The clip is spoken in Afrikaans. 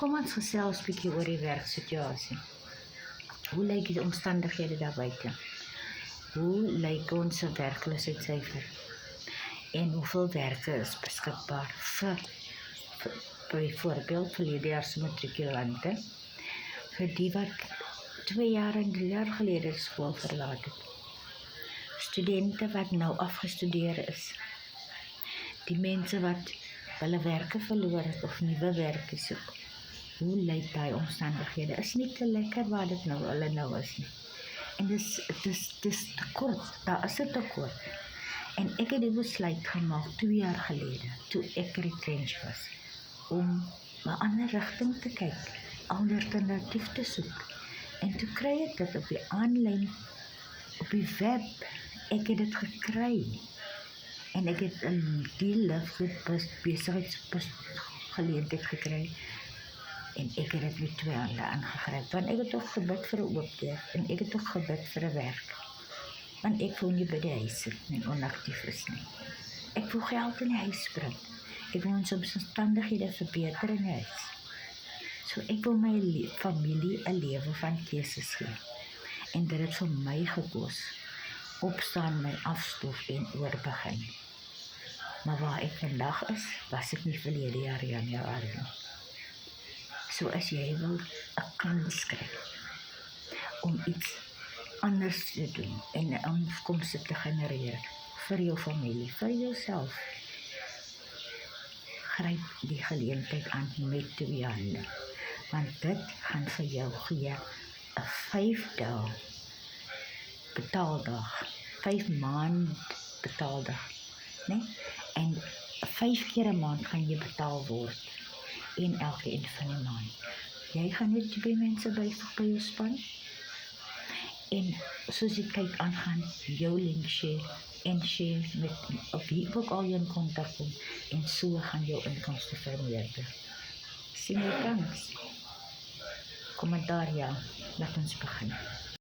Kom ons gesels 'n bietjie oor die werksituasie. Hoe lyk die omstandighede daar buite? Hoe lyk ons werkloosheidssyfer? En hoeveel werke is beskikbaar vir byvoorbeeld vir leerjaars matrikulante, vir die wat 2 jaar en 3 jaar gelede skool verlaat het. Studente wat nou afgestudeer is. Die mense wat hulle werke verloor het of nuwe werke soek. Hoe lyk daai omstandighede? Is nie te lekker waar dit nou hulle nou is nie. En dis tekort, daar is 'n tekort. En ek het die besluit gemaak 2 jaar gelede, toe ek retrench was, om 'n ander rigting te kyk, 'n alternatief te soek. En toe kry ek dit op die aanlyn, op die web. Ek het dit gekry. En ek het 'n besigheidsgeleentheid gekry. En ek het dit met 2 hande aangegryp. Want ek het ook gebid vir 'n oop deur. En ek het ook gebid vir 'n werk. Want ek wil nie by die huis sit en onaktief is nie. Ek wil geld in die huis bring. Ek wil ons omstandighede verbeter in die huis. So ek wil my familie 'n lewe van keuses gee. En dit het vir my gekos. Opstaan, my afstof en oorbegin. Maar waar ek vandag is, was ek nie verlede jaar Januarie nie. So as jy wil 'n kans kry om iets anders te doen en 'n inkomste te genereer vir jou familie, vir jouself, gryp die geleentheid aan met 2 hande. Want dit gaan vir jou gee 'n 5 dae betaaldag, 5 maand betaaldag, né? En 5 keer 'n maand gaan jy betaal word. En elke een van die maand. Jy gaan net 2 mense byvoeg by jou span. En soos jy kyk aangaan, jou link share met of wie ook al jy in kontak kom. En so gaan jou inkomste vermeerder. Sien jy kans? Kommentaar ja, laat ons begin.